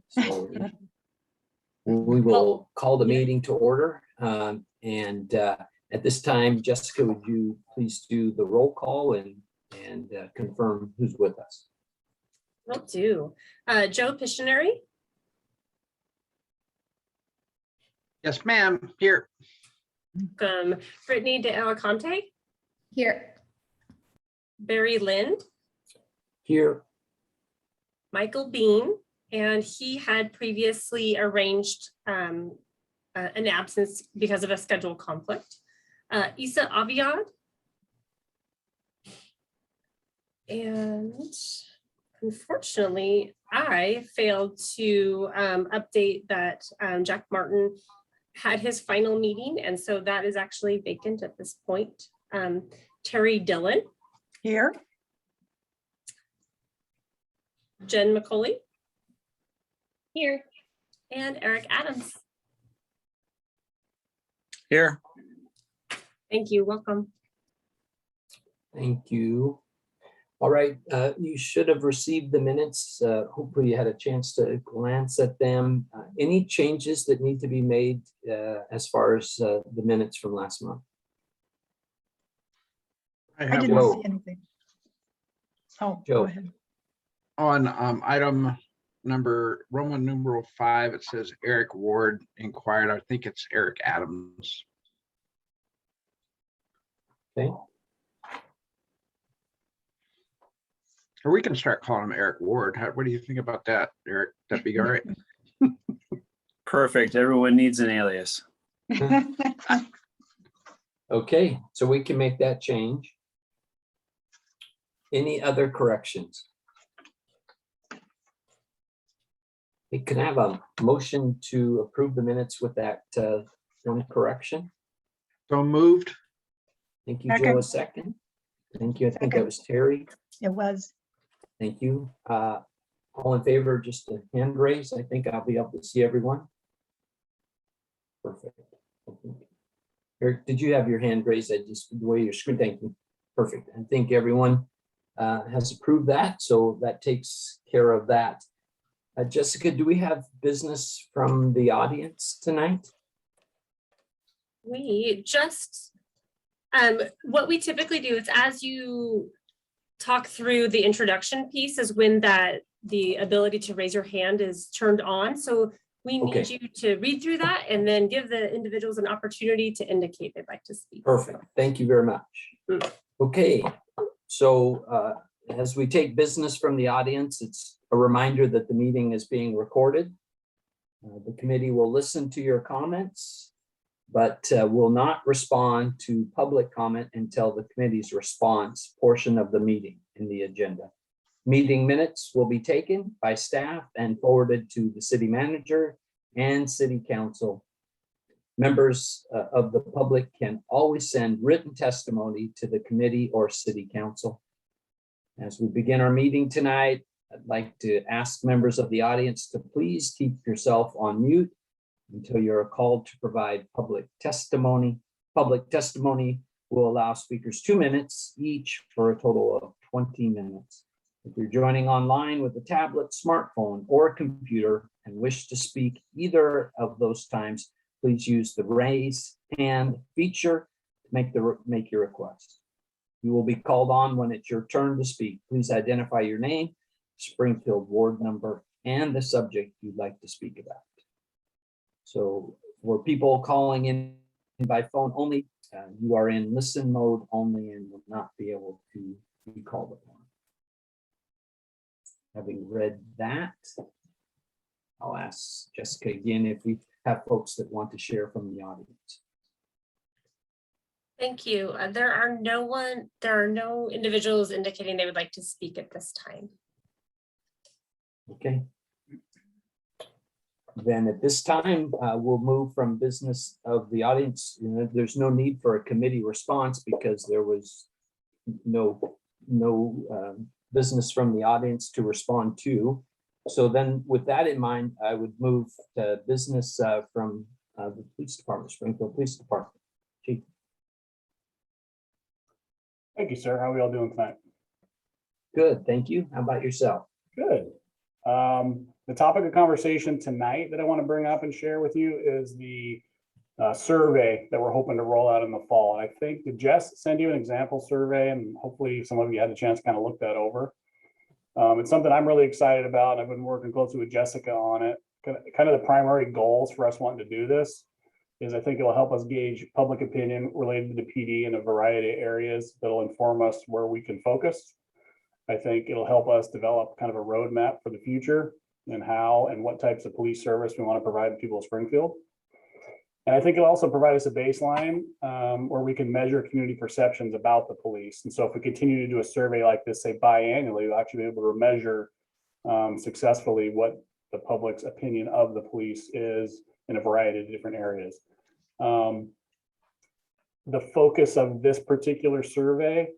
So we will call the meeting to order. And at this time, Jessica, would you please do the roll call and confirm who's with us? Will do. Joe Piscineri. Yes, ma'am. Here. Brittany de Alicante. Here. Barry Lind. Here. Michael Bean, and he had previously arranged an absence because of a schedule conflict. Isa Aviad. And unfortunately, I failed to update that Jack Martin had his final meeting, and so that is actually vacant at this point. Terry Dillon. Here. Jen McCauley. Here. And Eric Adams. Here. Thank you. Welcome. Thank you. All right, you should have received the minutes. Hopefully you had a chance to glance at them. Any changes that need to be made as far as the minutes from last month? I didn't Joe. see anything. Oh, Joe. go ahead. On item number Roman numeral 5, it says Eric Ward inquired. I think it's Eric Adams. Okay. Or we can start calling him Eric Ward. What do you think about that, Eric? That'd be all right. Perfect. Everyone needs an alias. Okay, so we can make that change. Any other corrections? We can have a motion to approve the minutes with that one correction. So moved. Thank you, Joe. A second. Thank you. I think that was Terry. It was. Thank you. All in favor, just a hand raise. I think I'll be able to see everyone. Perfect. Eric, did you have your hand raised? I just, the way your screen, thank you. Perfect. I think everyone has approved that, so that takes care of that. Jessica, do we have business from the audience tonight? We just, what we typically do is as you talk through the introduction piece is when the ability to raise your hand is turned on. So we need you to read through that and then give the individuals an opportunity to indicate they'd like to speak. Perfect. Thank you very much. Okay, so as we take business from the audience, it's a reminder that the meeting is being recorded. The committee will listen to your comments, but will not respond to public comment until the committee's response portion of the meeting in the agenda. Meeting minutes will be taken by staff and forwarded to the city manager and city council. Members of the public can always send written testimony to the committee or city council. As we begin our meeting tonight, I'd like to ask members of the audience to please keep yourself on mute until you're called to provide public testimony. Public testimony will allow speakers 2 minutes each for a total of 20 minutes. If you're joining online with a tablet, smartphone, or computer and wish to speak either of those times, please use the raise hand feature to make your request. You will be called on when it's your turn to speak. Please identify your name, Springfield ward number, and the subject you'd like to speak about. So for people calling in by phone only, you are in listen mode only and will not be able to be called upon. Having read that, I'll ask Jessica again if we have folks that want to share from the audience. Thank you. There are no individuals indicating they would like to speak at this time. Okay. Then at this time, we'll move from business of the audience. You know, there's no need for a committee response because there was no business from the audience to respond to. So then with that in mind, I would move to business from the police department, Springfield Police Department. Chief. Thank you, sir. How are we all doing tonight? Good, thank you. How about yourself? Good. The topic of conversation tonight that I want to bring up and share with you is the survey that we're hoping to roll out in the fall. And I think, did Jess send you an example survey? And hopefully some of you had a chance to kind of look that over. It's something I'm really excited about. I've been working closely with Jessica on it. Kind of the primary goals for us wanting to do this is I think it will help us gauge public opinion related to PD in a variety of areas that'll inform us where we can focus. I think it'll help us develop kind of a roadmap for the future and how and what types of police service we want to provide to people of Springfield. And I think it'll also provide us a baseline where we can measure community perceptions about the police. And so if we continue to do a survey like this, say biannually, we'll actually be able to measure successfully what the public's opinion of the police is in a variety of different areas. The focus of this particular survey,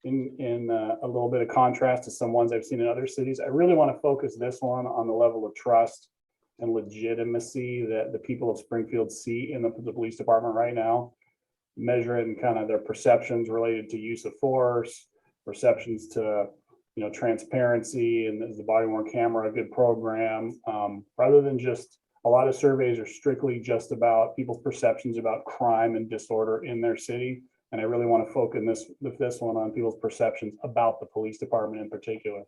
in a little bit of contrast to some ones I've seen in other cities, I really want to focus this one on the level of trust and legitimacy that the people of Springfield see in the police department right now, measuring kind of their perceptions related to use of force, perceptions to, you know, transparency, and is the body worn camera a good program, rather than just a lot of surveys are strictly just about people's perceptions about crime and disorder in their city. And I really want to focus with this one on people's perceptions about the police department in particular.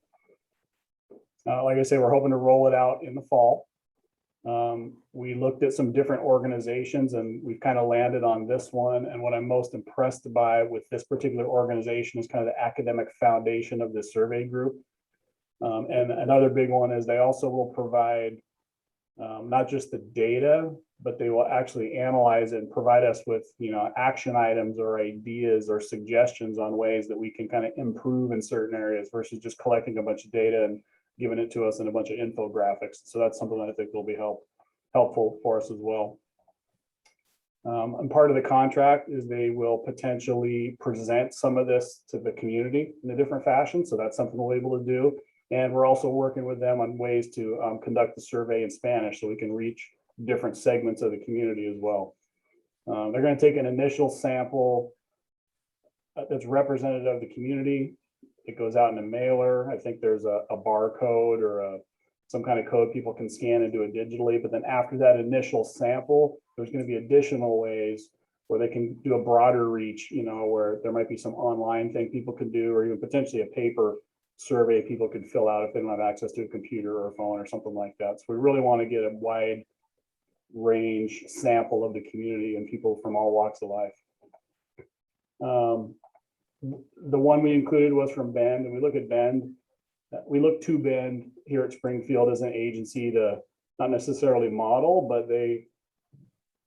Like I say, we're hoping to roll it out in the fall. We looked at some different organizations and we've kind of landed on this one. And what I'm most impressed by with this particular organization is kind of the academic foundation of this survey group. And another big one is they also will provide not just the data, but they will actually analyze it and provide us with, you know, action items or ideas or suggestions on ways that we can kind of improve in certain areas versus just collecting a bunch of data and giving it to us in a bunch of infographics. So that's something that I think will be helpful for us as well. And part of the contract is they will potentially present some of this to the community in a different fashion. So that's something we'll be able to do. And we're also working with them on ways to conduct the survey in Spanish so we can reach different segments of the community as well. They're going to take an initial sample that's representative of the community. It goes out in a mailer. I think there's a barcode or some kind of code people can scan and do it digitally. But then after that initial sample, there's going to be additional ways where they can do a broader reach, you know, where there might be some online thing people can do, or even potentially a paper survey people could fill out if they don't have access to a computer or a phone or something like that. So we really want to get a wide range sample of the community and people from all walks of life. The one we included was from Bend, and we look at Bend. We look to Bend here at Springfield as an agency to not necessarily model, but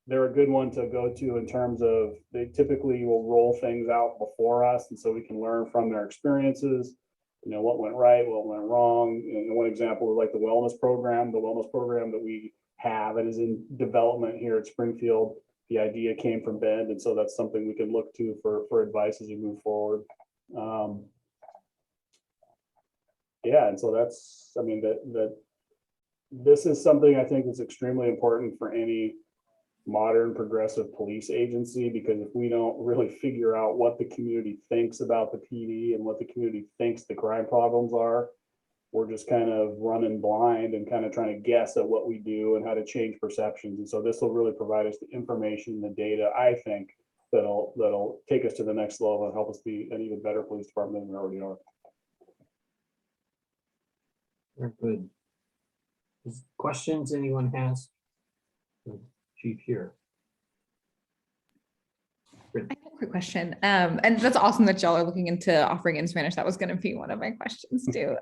they're a good one to go to in terms of they typically will roll things out before us, and so we can learn from their experiences. You know, what went right, what went wrong. And one example is like the wellness program that we have and is in development here at Springfield. The idea came from Bend, and so that's something we can look to for advice as we move forward. Yeah, and so that's, I mean, this is something I think is extremely important for any modern progressive police agency, because if we don't really figure out what the community thinks about the PD and what the community thinks the crime problems are, we're just kind of running blind and kind of trying to guess at what we do and how to change perceptions. And so this will really provide us the information, the data, I think, that'll take us to the next level and help us be an even better police department than we already are. Very good. Questions anyone has? Chief here. I have a quick question. And that's awesome that y'all are looking into offering in Spanish. That was going to be one of my questions too.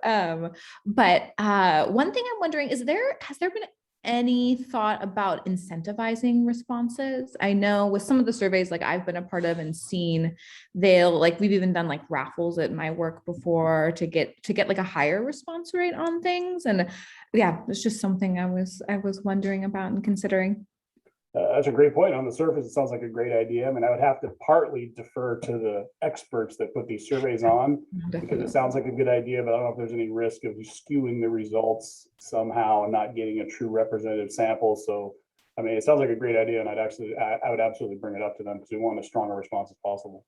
But one thing I'm wondering is has there been any thought about incentivizing responses? I know with some of the surveys like I've been a part of and seen, we've even done like raffles at my work before to get like a higher response rate on things. And yeah, it's just something I was wondering about and considering. That's a great point. On the surface, it sounds like a great idea. I mean, I would have to partly defer to the experts that put these surveys on, because it sounds like a good idea, but I don't know if there's any risk of skewing the results somehow and not getting a true representative sample. So, I mean, it sounds like a great idea, and I would absolutely bring it up to them because we want as strong a response as possible.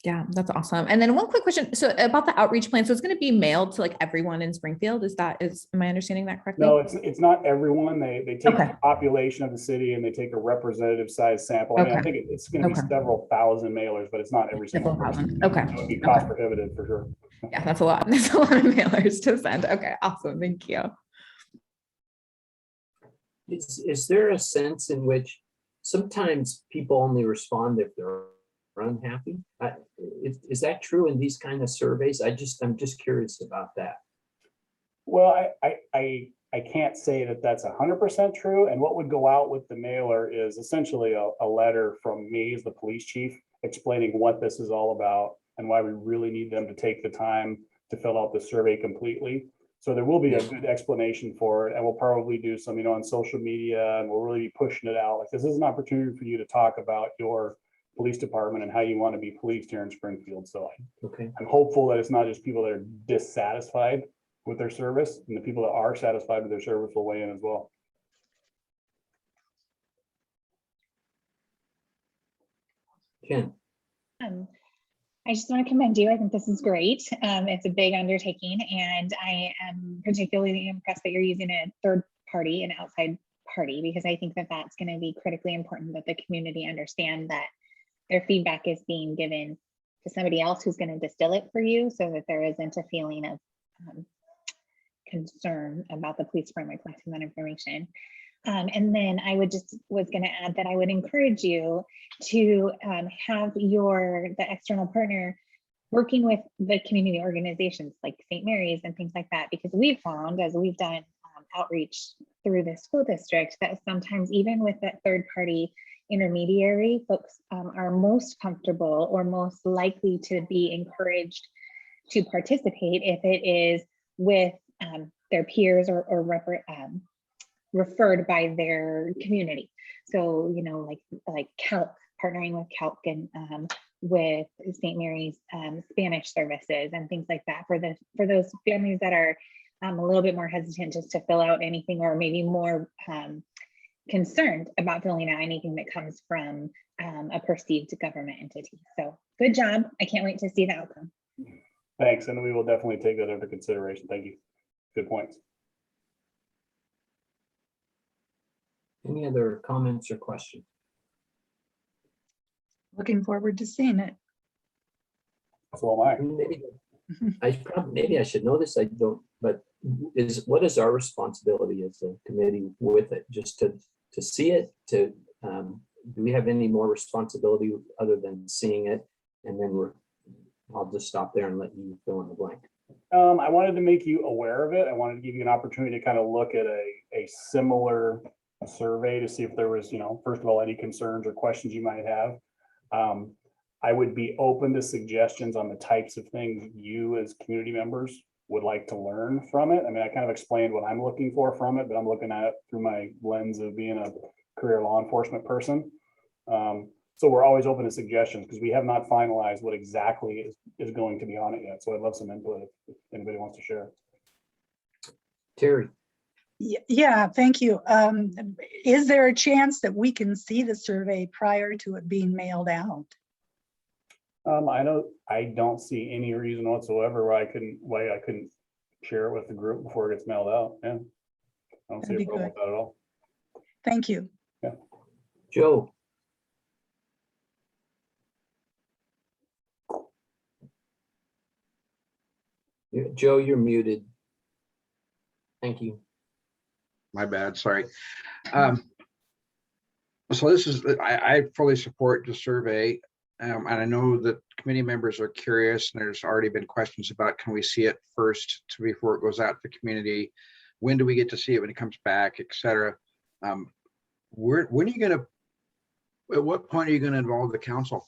Yeah, that's awesome. And then one quick question. So about the outreach plan, so it's going to be mailed to like everyone in Springfield. Am I understanding that correctly? No, it's not everyone. They take Okay. the population of the city and they take a representative size sample. I mean, I Okay. think it's gonna be Okay. several thousand mailers, but it's not every single Several person. thousand. Okay. That would be Okay. cost prohibitive for sure. Yeah, that's a lot. That's a lot of mailers to send. Okay, awesome. Thank you. Is there a sense in which sometimes people only respond if they're unhappy? Is that true in these kind of surveys? I'm just curious about that. Well, I can't say that that's 100% true. And what would go out with the mailer is essentially a letter from me as the police chief explaining what this is all about and why we really need them to take the time to fill out the survey completely. So there will be a good explanation for it, and we'll probably do some, on social media, and we'll really be pushing it out. Like, this is an opportunity for you to talk about your police department and how you want to be policed here in Springfield. So Okay. I'm hopeful that it's not just people that are dissatisfied with their service, and the people that are satisfied with their service will weigh in as well. Ken, I just want to commend you. I think this is great. It's a big undertaking, and I am particularly impressed that you're using a third party, an outside party, because I think that that's going to be critically important that the community understand that their feedback is being given to somebody else who's going to distill it for you, so that there isn't a feeling of concern about the police department collecting that information. And then I was going to add that I would encourage you to have the external partner working with the community organizations like St. Mary's and things like that, because we've found, as we've done outreach through the school district, that sometimes even with that third party intermediary, folks are most comfortable or most likely to be encouraged to participate if it is with their peers or referred by their community. So, like CALC, partnering with CALC and with St. Mary's Spanish services and things like that for those families that are a little bit more hesitant just to fill out anything, or maybe more concerned about filling out anything that comes from a perceived government entity. So good job. I can't wait to see the outcome. Thanks, and we will definitely take that into consideration. Thank you. Good points. any other comments or questions? Looking forward to seeing it. So am I. Maybe I should know this, I don't, but what is our responsibility as a committee with it? Just to see it, do we have any more responsibility other than seeing it? And then I'll just stop there and let you fill in the blank. I wanted to make you aware of it. I wanted to give you an opportunity to kind of look at a similar survey to see if there was, first of all, any concerns or questions you might have. I would be open to suggestions on the types of things you as community members would like to learn from it. I mean, I kind of explained what I'm looking for from it, but I'm looking at it through my lens of being a career law enforcement person. So we're always open to suggestions because we have not finalized what exactly is going to be on it yet. So I'd love some input if anybody wants to share. Terry, Yeah, thank you. Is there a chance that we can see the survey prior to it being mailed out? I don't see any reason whatsoever why I couldn't share it with the group before it gets mailed out. Yeah, I don't see That'd a be problem good. with that at all. Thank you. Joe. Joe, you're muted. Thank you. My bad, sorry. So this is, I fully support the survey. And I know that committee members are curious, and there's already been questions about, can we see it first before it goes out to the community? When do we get to see it when it comes back, et cetera? When are you gonna, at what point are you gonna involve the council?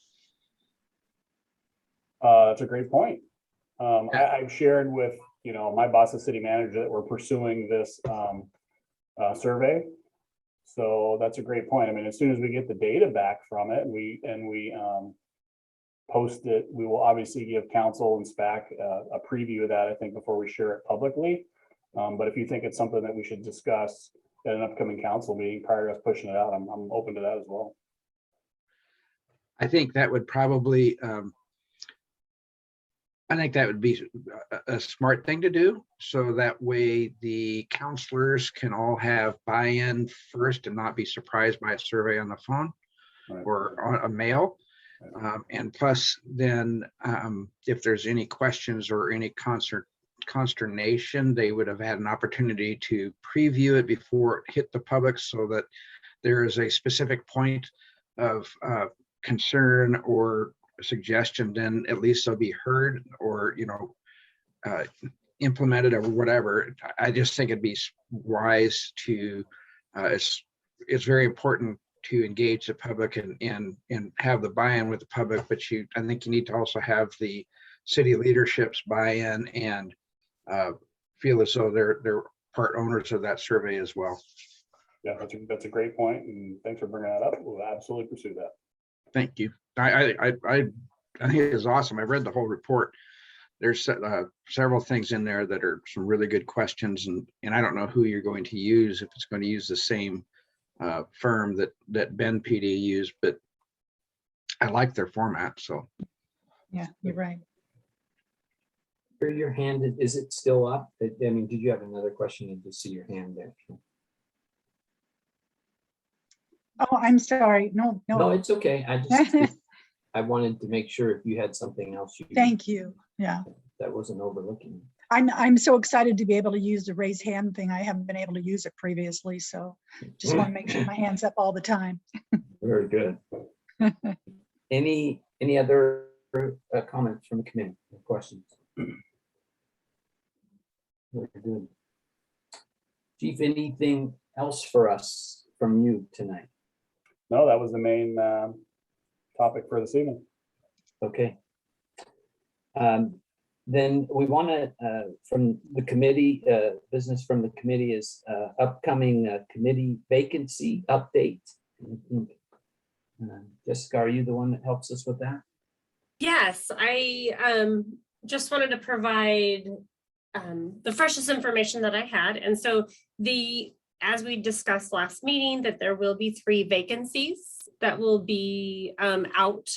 That's a great point. I've shared with, my boss, the city manager, that we're pursuing this survey. So that's a great point. I mean, as soon as we get the data back from it, and we post it, we will obviously give council and SPAC a preview of that, I think, before we share it publicly. But if you think it's something that we should discuss at an upcoming council meeting prior to us pushing it out, I'm open to that as well. I think that would probably I think that would be a smart thing to do. So that way the counselors can all have buy-in first and not be surprised by a survey on the phone Right. or on a mail. And plus then if there's any questions or any consternation, they would have had an opportunity to preview it before it hit the public so that there is a specific point of concern or suggestion, then at least they'll be heard or, implemented or whatever. I just think it'd be wise to, it's very important to engage the public and have the buy-in with the public, but I think you need to also have the city leadership's buy-in and feel as though they're part owners of that survey as well. Yeah, that's a great point, and thanks for bringing that up. We'll absolutely pursue that. Thank you. I think it's awesome. I've read the whole report. There's several things in there that are some really good questions, and I don't know who you're going to use, if it's going to use the same firm that Ben PD used, but I like their format. So Yeah, you're right. Your hand, is it still up? I mean, did you have another question? Did you see your hand there? Oh, I'm sorry. No, No, no, it's okay. I wanted to make sure if you had something else. thank you. Yeah. That wasn't overlooking. I'm so excited to be able to use the raise hand thing. I haven't been able to use it previously, so just want to make sure my hand's up all the time. Very good. Any other comments from the committee or questions? Very good. Chief, anything else for us from you tonight? No, that was the main topic for this evening. Okay. Then we want to, from the committee, business from the committee is upcoming committee vacancy update. Jessica, are you the one that helps us with that? Yes, I just wanted to provide the freshest information that I had. And so as we discussed last meeting, that there will be 3 vacancies that will be out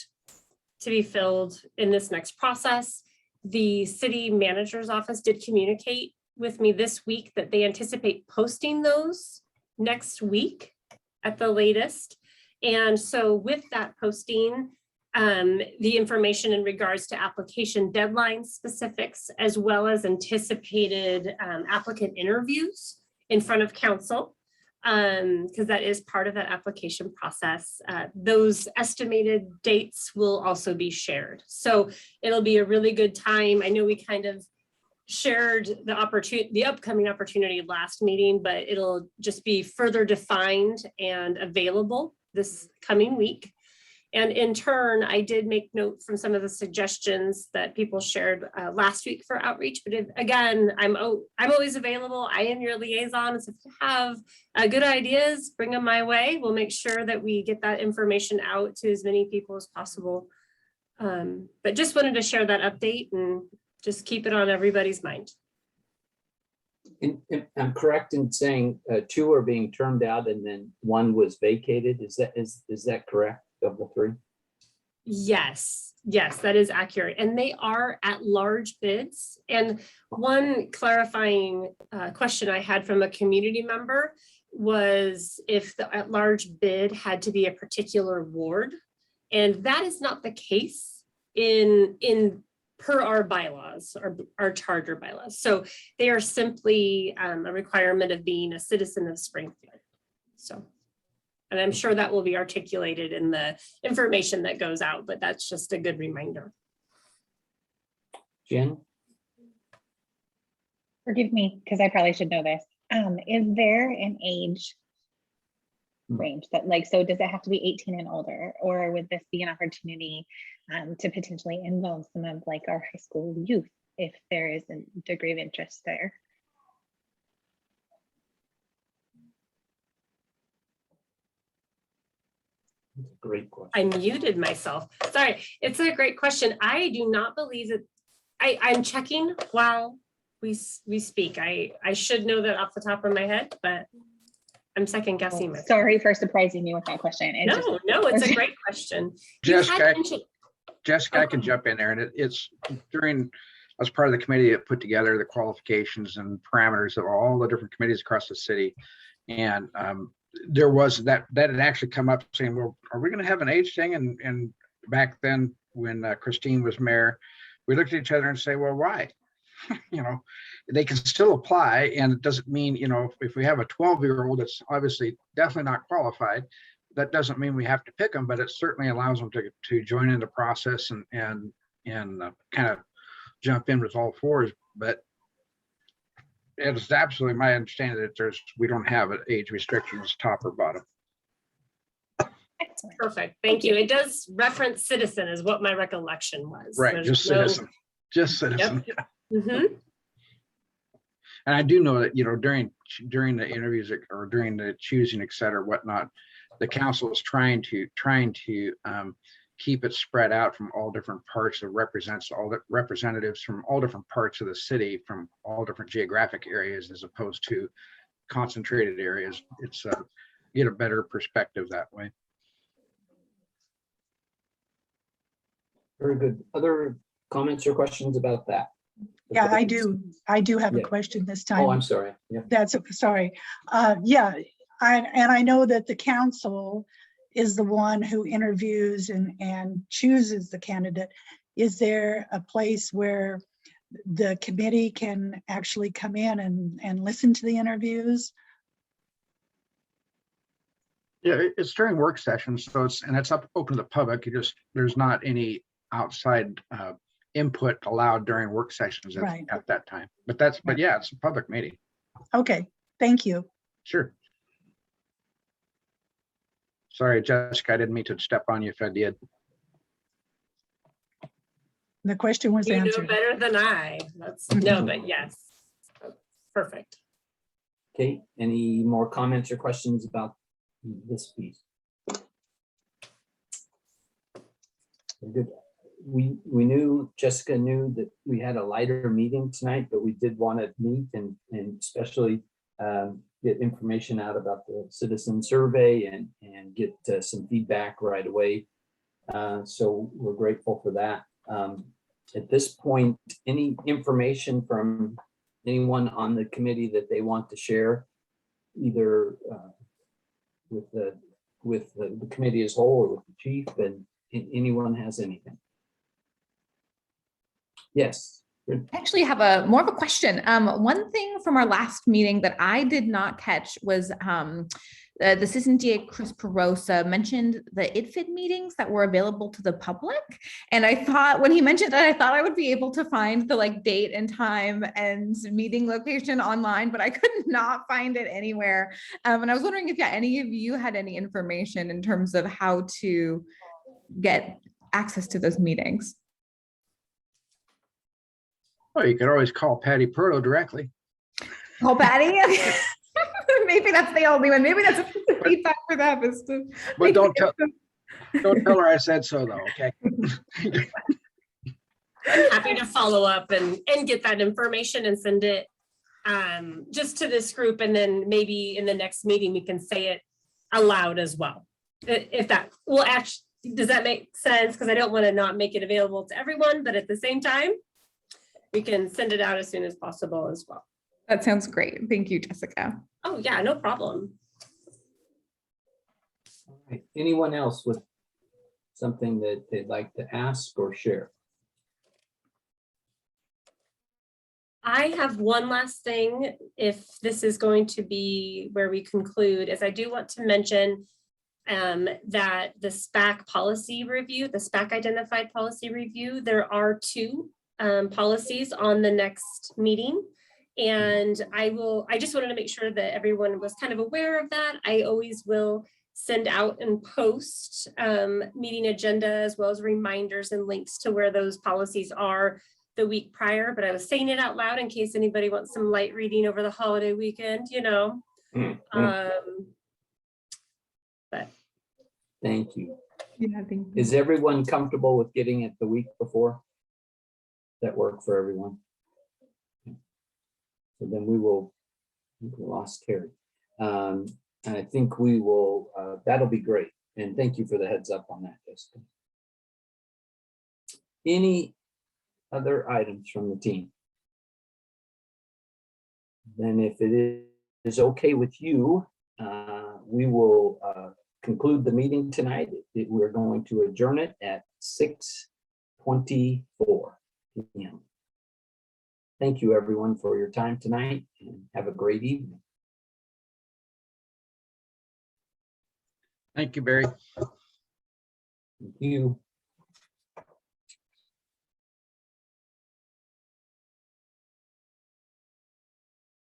to be filled in this next process. The city manager's office did communicate with me this week that they anticipate posting those next week at the latest. And so with that posting, the information in regards to application deadline specifics, as well as anticipated applicant interviews in front of council, because that is part of that application process. Those estimated dates will also be shared. So it'll be a really good time. I know we kind of shared the upcoming opportunity last meeting, but it'll just be further defined and available this coming week. And in turn, I did make note from some of the suggestions that people shared last week for outreach. But again, I'm always available. I am your liaison. So if you have good ideas, bring them my way. We'll make sure that we get that information out to as many people as possible. But just wanted to share that update and just keep it on everybody's mind. And I'm correct in saying 2 are being termed out and then 1 was vacated. Is that correct? Of the 3? Yes, that is accurate. And they are at large bids. And one clarifying question I had from a community member was if the at large bid had to be a particular ward. And that is not the case in per our bylaws, our charter bylaws. So they are simply a requirement of being a citizen of Springfield. So. And I'm sure that will be articulated in the information that goes out, but that's just a good reminder. Jen? Forgive me, because I probably should know this. Is there an age range that so does it have to be 18 and older, or would this be an opportunity to potentially involve some of our high school youth if there is a degree of interest there? Great question. I muted myself. Sorry, it's a great question. I do not believe that I'm checking while we speak. I should know that off the top of my head, but I'm second guessing myself. Sorry for surprising you with that question. No, it's a great question. Jessica, Jessica, I can Okay. jump in there, and it's during, as part of the committee that put together the qualifications and parameters of all the different committees across the city. And there was that had actually come up saying, well, are we going to have an age thing? And back then, when Christine was mayor, we looked at each other and say, well, why? You know, they can still apply, and it doesn't mean, you know, if we have a 12-year-old that's obviously definitely not qualified, that doesn't mean we have to pick them, but it certainly allows them to join in the process and kind of jump in with all fours. But it's absolutely my understanding that we don't have an age restrictions, top or bottom. Excellent. Perfect, thank you. It does reference citizen is what my recollection was. Right, There's just no- citizen, just citizen. Yep. Mhm. And I do know that, you know, during the interviews or during the choosing, et cetera, whatnot, the council is trying to keep it spread out from all different parts that represents all the representatives from all different parts of the city, from all different geographic areas, as opposed to concentrated areas. It's get a better perspective that way. Very good. Other comments or questions about that? Yeah, I do. I do have a Yeah. question this Oh, time. I'm sorry. Yeah. That's, sorry. Yeah, I know that the council is the one who interviews and chooses the candidate. Is there a place where the committee can actually come in and listen to the interviews? Yeah, it's during work sessions, so it's up open to the public. There's not any outside input allowed during work sessions Right. at that time. But yeah, it's a public meeting. Okay, thank you. Sure. Sorry, Jessica, I didn't mean to step on you if I did. The question was You know answered. better than I. That's no, but yes. Perfect. Okay, any more comments or questions about this piece? Very good. We knew, Jessica knew that we had a lighter meeting tonight, but we did want to meet and especially get information out about the citizen survey and get some feedback right away. So we're grateful for that. At this point, any information from anyone on the committee that they want to share, either with the committee as a whole or with the chief, and anyone has anything? Yes. I actually have more of a question. One thing from our last meeting that I did not catch was the assistant DA Chris Perosa mentioned the IDFID meetings that were available to the public. And I thought when he mentioned that, I thought I would be able to find the date and time and meeting location online, but I could not find it anywhere. And I was wondering if any of you had any information in terms of how to get access to those meetings. Well, you could always call Patty Perlo directly. Oh, Patty. Maybe that's the only one. Maybe that's a piece of feedback for them. Is to But don't tell her I said so, though. Okay. I'm happy to follow up and get that information and send it just to this group. And then maybe in the next meeting, we can say it aloud as well. If that will actually, does that make sense? Because I don't want to not make it available to everyone, but at the same time, we can send it out as soon as possible as well. That sounds great. Thank you, Jessica. Oh yeah, no problem. All right. Anyone else with something that they'd like to ask or share? I have one last thing, if this is going to be where we conclude, is I do want to mention that the SPAC policy review, the SPAC identified policy review, there are 2 policies on the next meeting. And I just wanted to make sure that everyone was kind of aware of that. I always will send out and post meeting agenda as well as reminders and links to where those policies are the week prior, but I was saying it out loud in case anybody wants some light reading over the holiday weekend, you know. But Thank you. Yeah, thank you. Is everyone comfortable with getting it the week before? That work for everyone? So then we lost Terry. And I think we will, that'll be great. And thank you for the heads up on that, Jessica. Any other items from the team? Then if it is okay with you, we will conclude the meeting tonight. We're going to adjourn it at 6:24 p.m. Thank you, everyone, for your time tonight, and have a great evening. Thank you, Barry. Thank you.